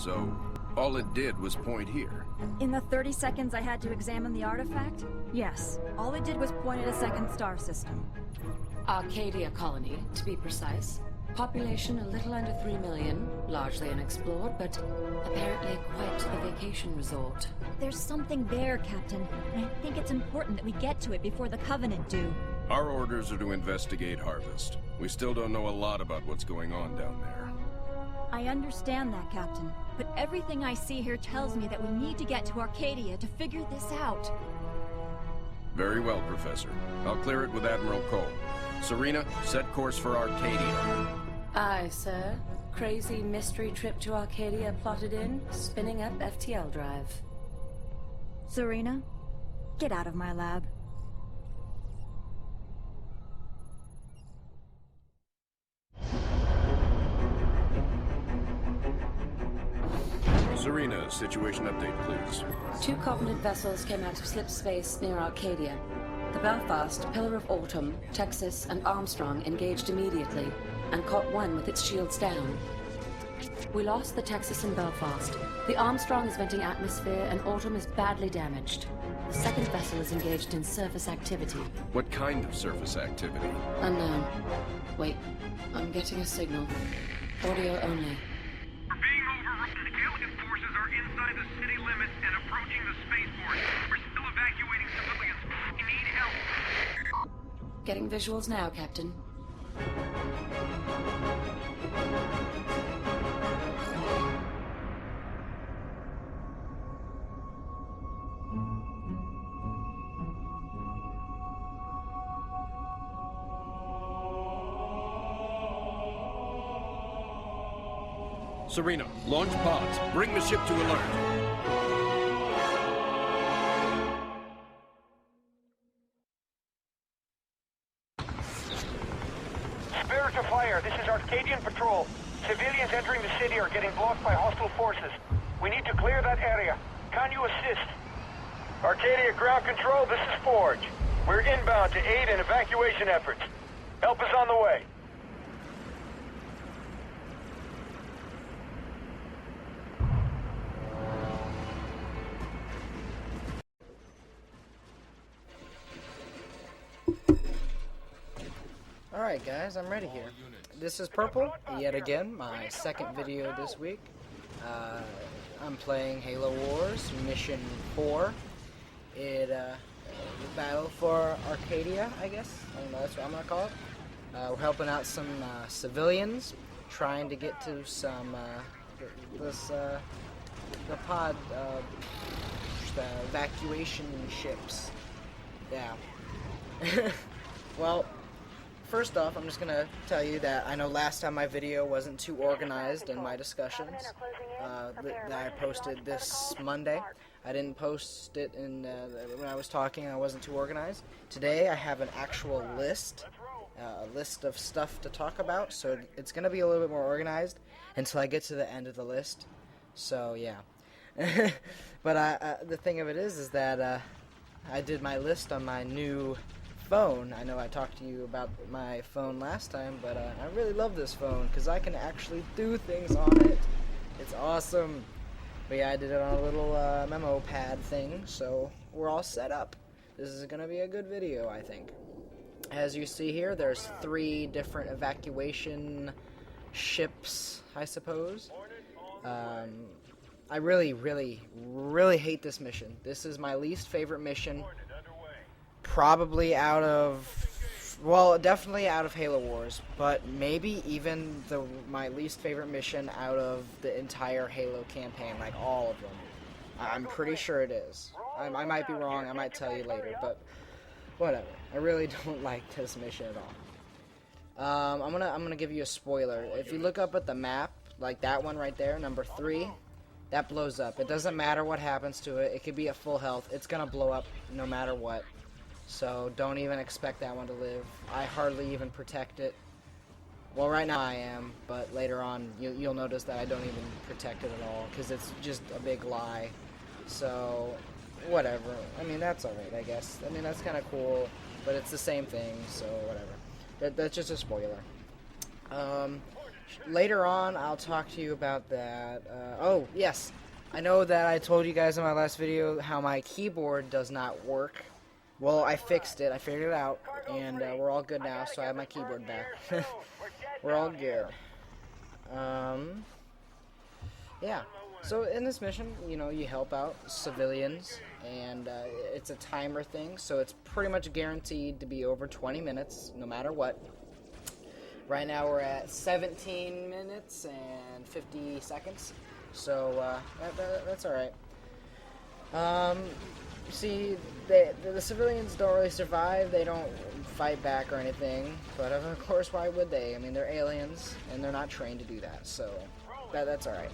So, all it did was point here. In the 30 seconds I had to examine the artifact, yes. All it did was point at a second star system. Arcadia colony, to be precise. Population a little under 3 million, largely unexplored, but apparently quite the vacation resort. There's something there, Captain, and I think it's important that we get to it before the Covenant do. Our orders are to investigate Harvest. We still don't know a lot about what's going on down there. I understand that, Captain, but everything I see here tells me that we need to get to Arcadia to figure this out. Very well, Professor. I'll clear it with Admiral Cole. Serena, set course for Arcadia. Aye, sir. Crazy mystery trip to Arcadia plotted in, spinning up FTL drive. Serena, get out of my lab. Serena, situation update, please. 2 Covenant vessels came out of slip space near Arcadia. The Belfast, Pillar of Autumn, Texas, and Armstrong engaged immediately, and caught one with its shields down. We lost the Texas and Belfast. The Armstrong is venting atmosphere, and Autumn is badly damaged. The second vessel is engaged in surface activity. What kind of surface activity? Unknown. Wait, I'm getting a signal. Audio only. We're being overrun. Alien forces are inside the city limits and approaching the spaceport. We're still evacuating civilians. We need help. Getting visuals now, Captain. Serena, launch pods. Bring the ship to alert. Spirit of fire, this is Arcadian Patrol. Civilians entering the city are getting blocked by hostile forces. We need to clear that area. Can you assist? Arcadia Ground Control, this is Forge. We're inbound to aid in evacuation efforts. Help is on the way. Alright guys, I'm ready here. This is Purple, yet again, my second video this week. I'm playing Halo Wars, Mission 4. Battle for Arcadia, I guess. I don't know, that's what I'm gonna call it. We're helping out some civilians, trying to get to some, the evacuation ships. Yeah. Well, first off, I'm just going to tell you that I know last time my video wasn't too organized in my discussions that I posted this Monday. I didn't post it when I was talking. I wasn't too organized. Today I have an actual list, a list of stuff to talk about, so it's going to be a little bit more organized until I get to the end of the list. So, yeah. But the thing of it is that I did my list on my new phone. I know I talked to you about my phone last time, but I really love this phone because I can actually do things on it. It's awesome. But yeah, I did it on a little memo pad thing, so we're all set up. This is going to be a good video, I think. As you see here, there's 3 different evacuation ships, I suppose. I really, really, really hate this mission. This is my least favorite mission. Probably out of, well, definitely out of Halo Wars, but maybe even my least favorite mission out of the entire Halo campaign, like all of them. I'm pretty sure it is. I might be wrong, I might tell you later, but whatever. I really don't like this mission at all. I'm gonna give you a spoiler. If you look up at the map, like that one right there, number 3, that blows up. It doesn't matter what happens to it. It could be at full health. It's gonna blow up no matter what. So don't even expect that one to live. I hardly even protect it. Well, right now I am, but later on you'll notice that I don't even protect it at all because it's just a big lie. So whatever. I mean, that's alright, I guess. I mean, that's kind of cool, but it's the same thing, so whatever. That's just a spoiler. later on, I'll talk to you about that. Oh, yes. I know that I told you guys in my last video how my keyboard does not work. Well, I fixed it. I figured it out. And we're all good now, so I have my keyboard back. We're all good. Yeah. So in this mission, you know, you help out civilians, and it's a timer thing, so it's pretty much guaranteed to be over 20 minutes, no matter what. Right now we're at 17 minutes and 50 seconds, so that's all right. See, the civilians don't really survive. They don't fight back or anything, but of course, why would they? I mean, they're aliens, and they're not trained to do that, so that's all right.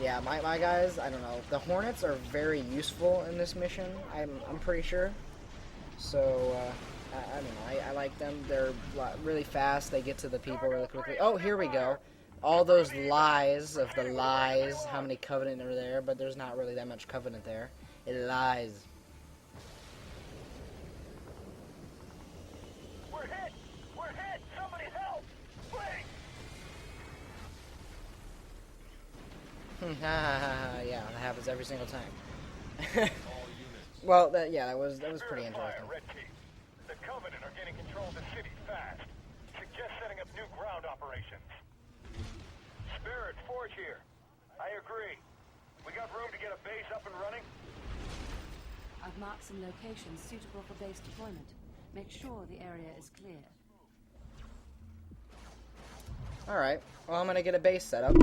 Yeah, my guys, I don't know. The Hornets are very useful in this mission. I'm pretty sure. So I don't know. I like them. They're really fast. They get to the people really quickly. Oh, here we go. All those lies of the lies. How many Covenant are there? But there's not really that much Covenant there. It lies. We're hit! We're hit! Somebody help! Please! Yeah, that happens every single time. Well, that was pretty interesting. Red Team. The Covenant are getting control of the city fast. Suggest setting up new ground operations. Spirit, Forge here. I agree. We got room to get a base up and running? I've marked some locations suitable for base deployment. Make sure the area is clear. Alright, well, I'm going to get a base set up.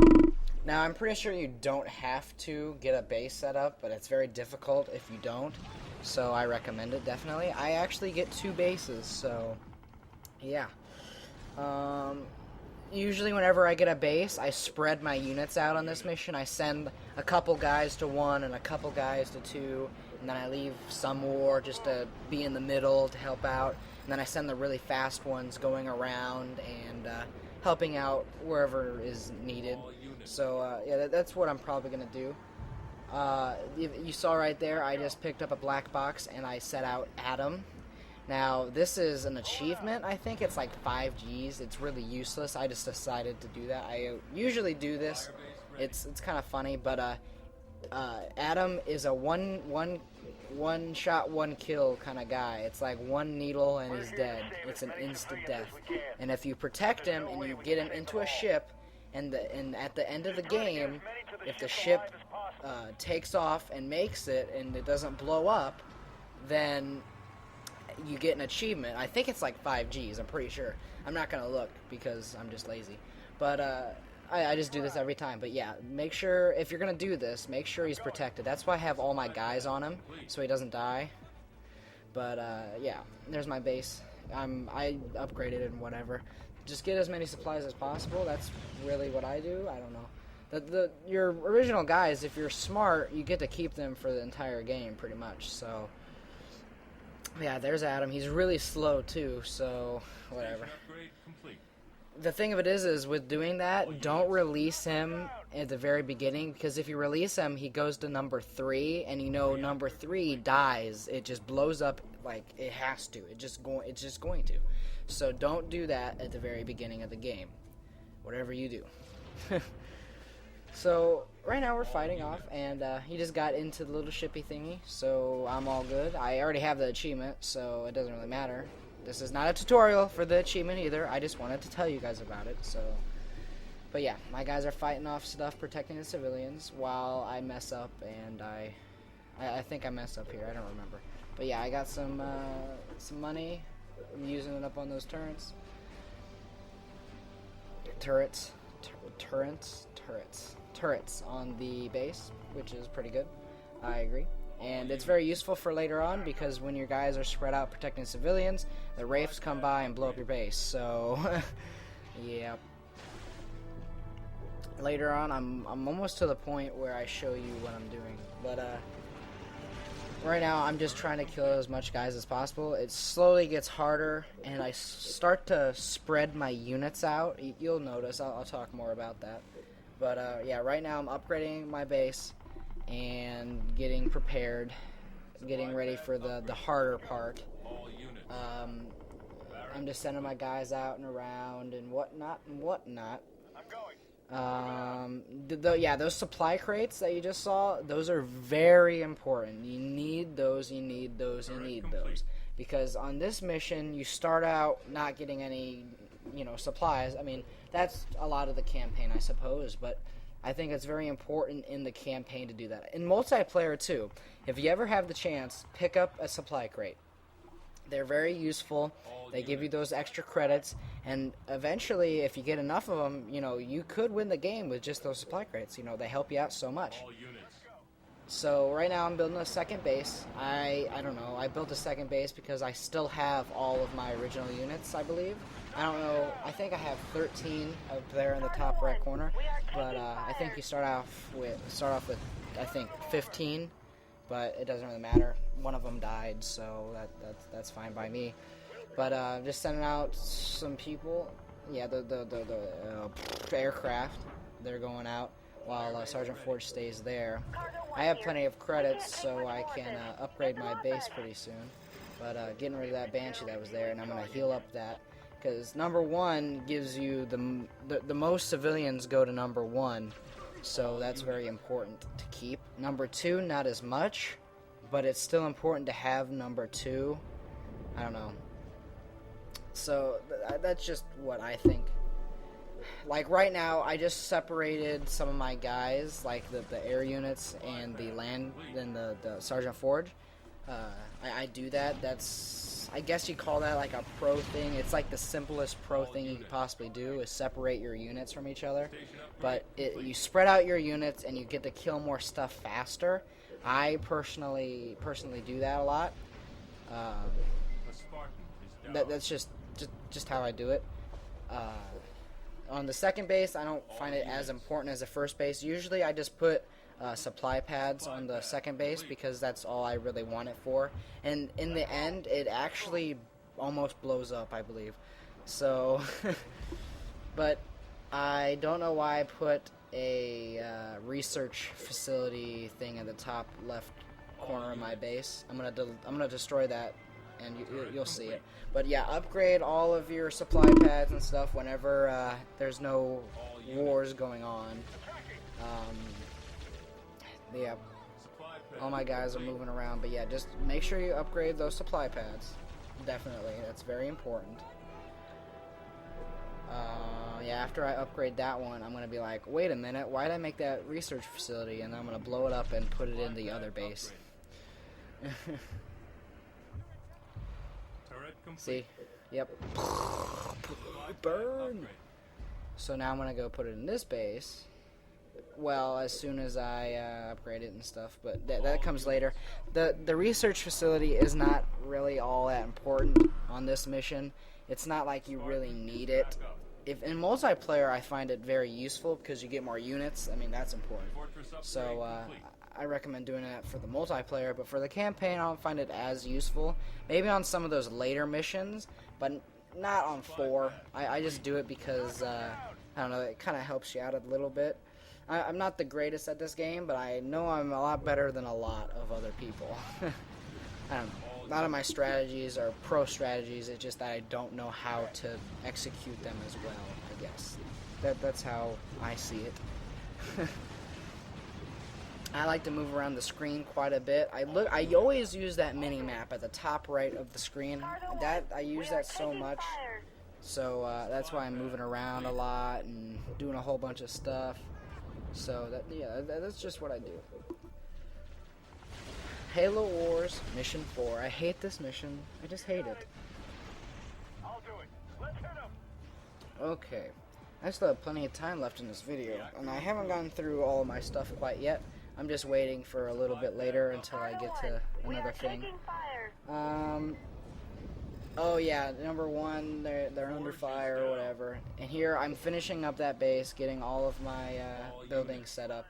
Now, I'm pretty sure you don't have to get a base set up, but it's very difficult if you don't. So I recommend it, definitely. I actually get 2 bases, so yeah. Usually whenever I get a base, I spread my units out on this mission. I send a couple guys to 1 and a couple guys to 2, and then I leave some more just to be in the middle to help out. And then I send the really fast ones going around and helping out wherever is needed. So yeah, that's what I'm probably going to do. You saw right there, I just picked up a black box and I set out Adam. Now, this is an achievement. I think it's like 5 Gs. It's really useless. I just decided to do that. I usually do this. It's kind of funny, but Adam is a one shot, 1 kill kind of guy. It's like 1 needle and he's dead. It's an instant death. And if you protect him and you get him into a ship, and at the end of the game, if the ship takes off and makes it and it doesn't blow up, then you get an achievement. I think it's like 5 Gs, I'm pretty sure. I'm not going to look because I'm just lazy. But I just do this every time. But yeah, make sure, if you're going to do this, make sure he's protected. That's why I have all my guys on him, so he doesn't die. But yeah, there's my base. I upgraded it and whatever. Just get as many supplies as possible. That's really what I do. I don't know. Your original guys, if you're smart, you get to keep them for the entire game, pretty much. So yeah, there's Adam. He's really slow too, so whatever. The thing of it is with doing that, don't release him at the very beginning, because if you release him, he goes to number 3, and you know number 3 dies. It just blows up like it has to. It's just going to. So don't do that at the very beginning of the game. Whatever you do. So right now we're fighting off, and he just got into the little shippy thingy, so I'm all good. I already have the achievement, so it doesn't really matter. This is not a tutorial for the achievement either. I just wanted to tell you guys about it. So, but yeah, my guys are fighting off stuff, protecting the civilians, while I mess up, and I think I messed up here. I don't remember. But yeah, I got some money. I'm using it up on those turrets. Turrets on the base, which is pretty good. I agree. And it's very useful for later on, because when your guys are spread out protecting civilians, the Wraiths come by and blow up your base. So, yeah. Later on, I'm almost to the point where I show you what I'm doing. But, right now, I'm just trying to kill as much guys as possible. It slowly gets harder, and I start to spread my units out. You'll notice. I'll talk more about that. But, yeah, right now I'm upgrading my base and getting prepared, getting ready for the harder part. I'm just sending my guys out and around and whatnot and whatnot. Yeah, those supply crates that you just saw, those are very important. You need those, you need those, you need those. Because on this mission, you start out not getting any, supplies. I mean, that's a lot of the campaign, I suppose, but I think it's very important in the campaign to do that. In multiplayer, too, if you ever have the chance, pick up a supply crate. They're very useful. They give you those extra credits, and eventually, if you get enough of them, you could win the game with just those supply crates. They help you out so much. So right now I'm building a second base. I don't know. I built a second base because I still have all of my original units, I believe. I don't know. I think I have 13 up there in the top right corner, but I think you start off with I think 15, but it doesn't really matter. One of them died, so that's fine by me. But just sending out some people. Yeah, the aircraft, they're going out while Sergeant Forge stays there. I have plenty of credits, so I can upgrade my base pretty soon. But getting rid of that Banshee that was there, and I'm going to heal up that. Because number 1 gives you the most civilians go to number 1, so that's very important to keep. Number 2, not as much, but it's still important to have number 2. I don't know. So that's just what I think. Like right now, I just separated some of my guys, like the air units and the land and the Sergeant Forge. I do that. I guess you call that like a pro thing. It's like the simplest pro thing you could possibly do is separate your units from each other. But you spread out your units and you get to kill more stuff faster. I personally do that a lot. That's just how I do it. On the second base, I don't find it as important as the first base. Usually I just put supply pads on the second base because that's all I really want it for. And in the end, it actually almost blows up, I believe. So, but I don't know why I put a research facility thing in the top left corner of my base. I'm gonna destroy that, and you'll see it. But yeah, upgrade all of your supply pads and stuff whenever there's no wars going on. Yeah, all my guys are moving around, but yeah, just make sure you upgrade those supply pads. Definitely, that's very important. Yeah, after I upgrade that one, I'm going to be like, wait a minute, why did I make that research facility? And I'm going to blow it up and put it in the other base. See? Yep. Burn! So now I'm going to go put it in this base. Well, as soon as I upgrade it and stuff, but that comes later. The research facility is not really all that important on this mission. It's not like you really need it. If in multiplayer, I find it very useful because you get more units. I mean, that's important. So I recommend doing that for the multiplayer, but for the campaign, I don't find it as useful. Maybe on some of those later missions, but not on 4. I just do it because, I don't know, it kind of helps you out a little bit. I'm not the greatest at this game, but I know I'm a lot better than a lot of other people. I don't know. A lot of my strategies are pro strategies. It's just that I don't know how to execute them as well, I guess. That's how I see it. I like to move around the screen quite a bit. I always use that mini map at the top right of the screen. I use that so much. So that's why I'm moving around a lot and doing a whole bunch of stuff. So that's just what I do. Halo Wars Mission 4. I hate this mission. I just hate it. I'll do it. Let's hit him. Okay. I still have plenty of time left in this video, and I haven't gone through all of my stuff quite yet. I'm just waiting for a little bit later until I get to another thing. Oh yeah, number 1, they're under fire or whatever. And here I'm finishing up that base, getting all of my buildings set up.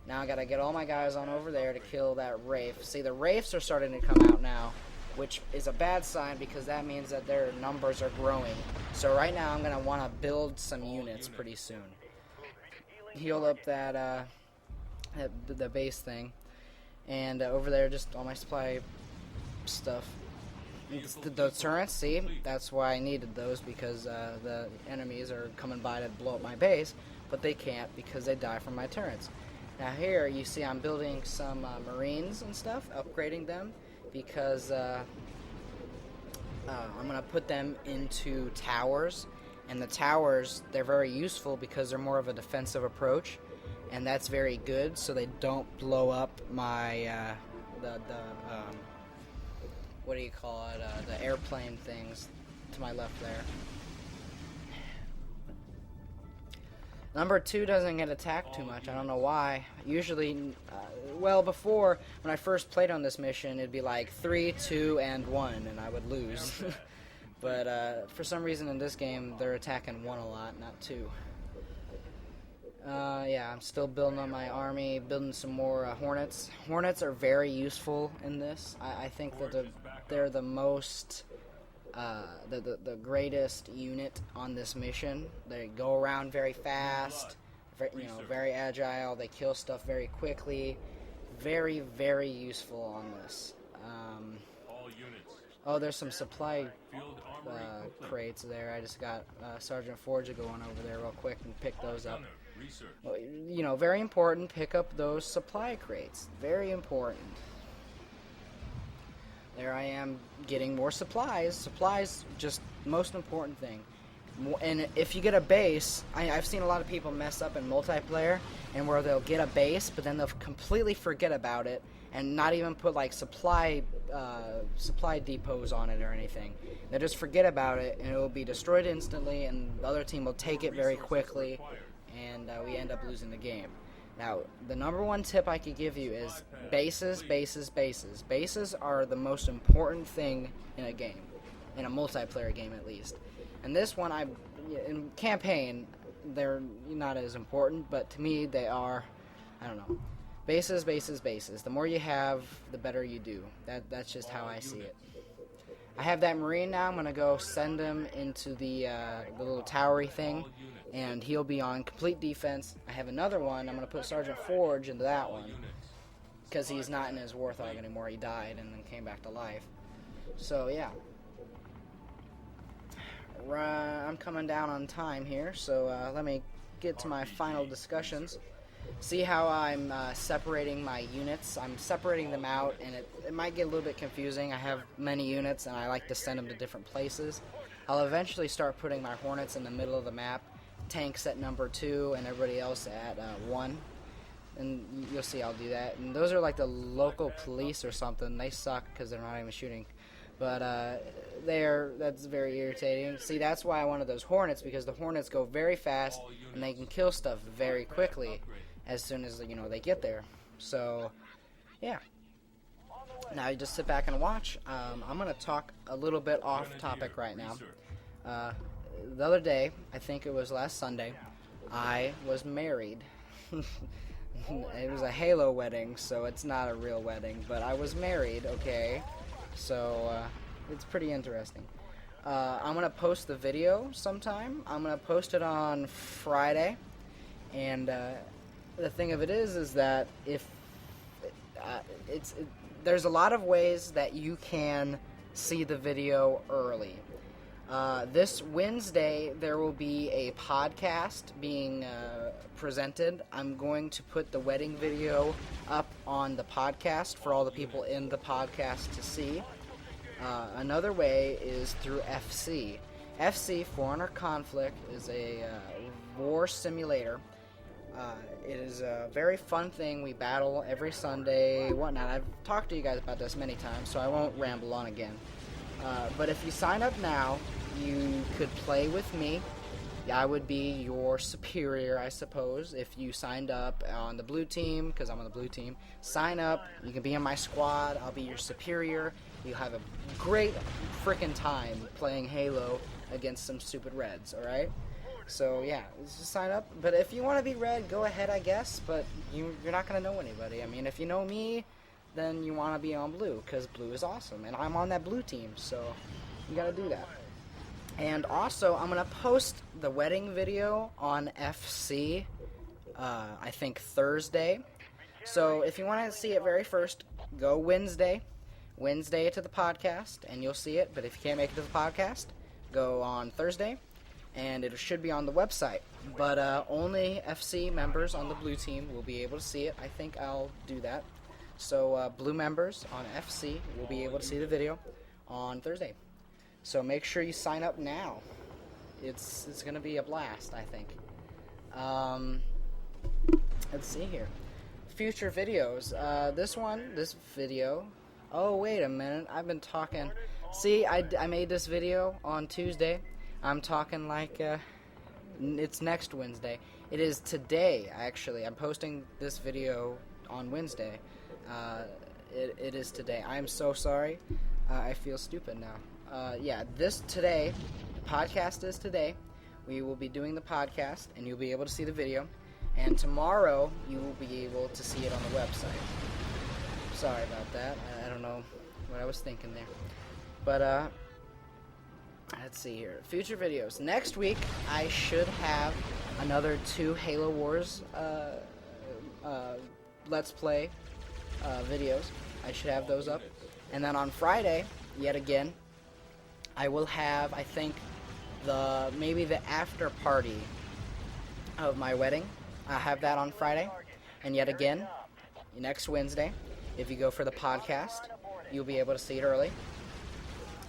Now I gotta get all my guys on over there to kill that Wraith. See, the Wraiths are starting to come out now, which is a bad sign because that means that their numbers are growing. So right now I'm gonna want to build some units pretty soon. Heal up that the base thing, and over there just all my supply stuff. the turrets, see, that's why I needed those, because the enemies are coming by to blow up my base, but they can't because they die from my turrets. Now here, you see I'm building some Marines and stuff, upgrading them, because I'm going to put them into towers, and the towers, they're very useful because they're more of a defensive approach, and that's very good, so they don't blow up my, what do you call it, the airplane things to my left there. Number 2 doesn't get attacked too much. I don't know why. Usually, well, before, when I first played on this mission, it'd be like 3, 2, and 1, and I would lose. But for some reason in this game, they're attacking 1 a lot, not 2. Yeah, I'm still building on my army, building some more Hornets. Hornets are very useful in this. I think that they're the most... the greatest unit on this mission. They go around very fast, very agile. They kill stuff very quickly. Very, very useful on this. Oh, there's some supply crates there. I just got Sergeant Forge to go on over there real quick and pick those up. Well, very important. Pick up those supply crates. Very important. There I am getting more supplies. Supplies, just the most important thing. And if you get a base, I've seen a lot of people mess up in multiplayer, and where they'll get a base, but then they'll completely forget about it, and not even put like supply depots on it or anything. They'll just forget about it, and it will be destroyed instantly, and the other team will take it very quickly, and we end up losing the game. Now, the number 1 tip I could give you is bases, bases, bases. Bases are the most important thing in a game, in a multiplayer game at least. And this one, in campaign, they're not as important, but to me they are, I don't know. Bases, bases, bases. The more you have, the better you do. That's just how I see it. I have that Marine now. I'm going to go send him into the little towery thing, and he'll be on complete defense. I have another one. I'm going to put Sergeant Forge into that one, because he's not in his Warthog anymore. He died and then came back to life. So, yeah. I'm coming down on time here, so let me get to my final discussions. See how I'm separating my units. I'm separating them out, and it might get a little bit confusing. I have many units, and I like to send them to different places. I'll eventually start putting my Hornets in the middle of the map, tanks at number 2, and everybody else at 1. And you'll see I'll do that. And those are like the local police or something. They suck because they're not even shooting. But that's very irritating. See, that's why I wanted those Hornets, because the Hornets go very fast, and they can kill stuff very quickly as soon as they get there. So, yeah. Now you just sit back and watch. I'm going to talk a little bit off topic right now. The other day, I think it was last Sunday, I was married. It was a Halo wedding, so it's not a real wedding, but I was married, okay? So, it's pretty interesting. I'm going to post the video sometime. I'm going to post it on Friday, and the thing of it is that if there's a lot of ways that you can see the video early. This Wednesday, there will be a podcast being presented. I'm going to put the wedding video up on the podcast for all the people in the podcast to see. Another way is through FC. FC, For Honor Conflict, is a war simulator. It is a very fun thing. We battle every Sunday, whatnot. I've talked to you guys about this many times, so I won't ramble on again. But if you sign up now, you could play with me. I would be your superior, I suppose, if you signed up on the blue team, because I'm on the blue team. Sign up. You can be in my squad. I'll be your superior. You'll have a great freaking time playing Halo against some stupid Reds, alright? So, yeah, just sign up. But if you want to be Red, go ahead, I guess, but you're not going to know anybody. I mean, if you know me, then you want to be on blue, because blue is awesome, and I'm on that blue team, so you got to do that. And also, I'm going to post the wedding video on FC, I think Thursday. So if you want to see it very first, go Wednesday. Wednesday to the podcast, and you'll see it. But if you can't make it to the podcast, go on Thursday, and it should be on the website. But only FC members on the blue team will be able to see it. I think I'll do that. So blue members on FC will be able to see the video on Thursday. So make sure you sign up now. It's going to be a blast, I think. Let's see here. Future videos. This video. Oh, wait a minute. I've been talking. See, I made this video on Tuesday. I'm talking like it's next Wednesday. It is today, actually. I'm posting this video on Wednesday. It is today. I am so sorry. I feel stupid now. Yeah, today, the podcast is today. We will be doing the podcast, and you'll be able to see the video. And tomorrow, you will be able to see it on the website. Sorry about that. I don't know what I was thinking there. But, let's see here. Future videos. Next week, I should have another 2 Halo Wars Let's Play videos. I should have those up. And then on Friday, yet again, I will have, I think, maybe the after party of my wedding. I'll have that on Friday. And yet again, next Wednesday, if you go for the podcast, you'll be able to see it early.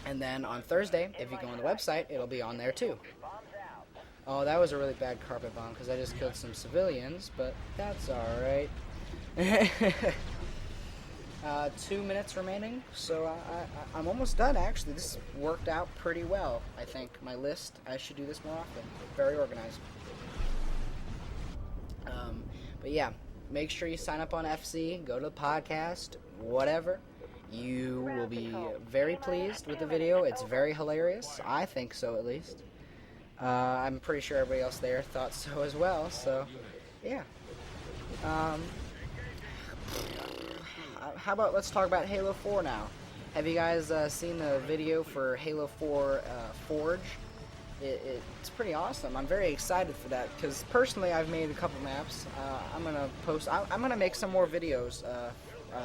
And then on Thursday, if you go on the website, it'll be on there too. Oh, that was a really bad carpet bomb because I just killed some civilians, but that's alright. 2 minutes remaining, so I'm almost done actually. This worked out pretty well, I think. My list, I should do this more often. Very organized. But yeah, make sure you sign up on FC, go to the podcast, whatever. You will be very pleased with the video. It's very hilarious. I think so, at least. I'm pretty sure everybody else there thought so as well, so yeah. How about let's talk about Halo 4 now. Have you guys seen the video for Halo 4 Forge? It's pretty awesome. I'm very excited for that because personally I've made a couple maps. I'm gonna make some more videos.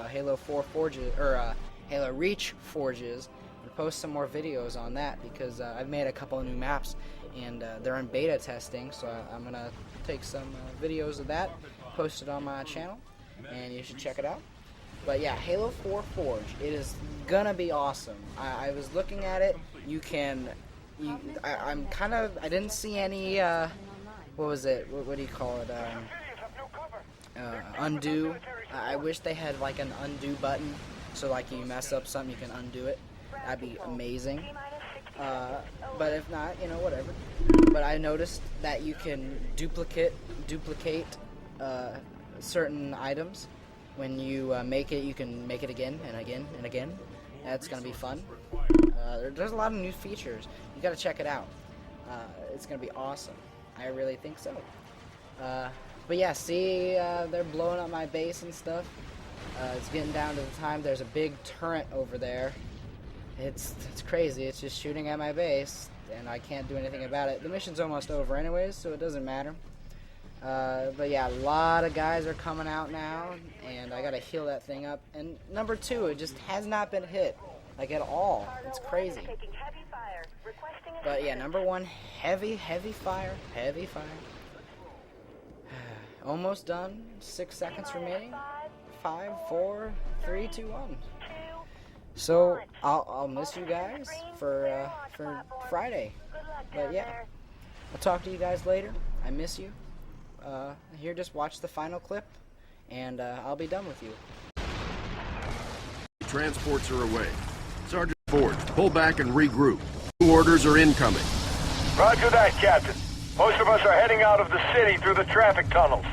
Halo 4 Forges or Halo Reach Forges, and post some more videos on that because I've made a couple of new maps and they're in beta testing. So I'm gonna take some videos of that, post it on my channel, and you should check it out. But yeah, Halo 4 Forge, it is gonna be awesome. I was looking at it. I didn't see any, what was it, what do you call it, undo. I wish they had like an undo button, so like you mess up something, you can undo it. That'd be amazing. But if not, whatever. But I noticed that you can duplicate certain items. When you make it, you can make it again and again and again. That's gonna be fun. There's a lot of new features. You gotta check it out. It's gonna be awesome. I really think so. But yeah, see, they're blowing up my base and stuff. It's getting down to the time. There's a big turret over there. It's crazy. It's just shooting at my base, and I can't do anything about it. The mission's almost over anyways, so it doesn't matter. But yeah, a lot of guys are coming out now, and I gotta heal that thing up. And number 2, it just has not been hit, like at all. It's crazy. But yeah, number 1, heavy fire. Almost done. 6 seconds remaining. 5, 4, 3, 2, 1. So I'll miss you guys for Friday. But yeah, I'll talk to you guys later. I miss you. Here, just watch the final clip, and I'll be done with you. Transports are away. Sergeant Forge, pull back and regroup. New orders are incoming. Roger that, Captain. Most of us are heading out of the city through the traffic tunnels.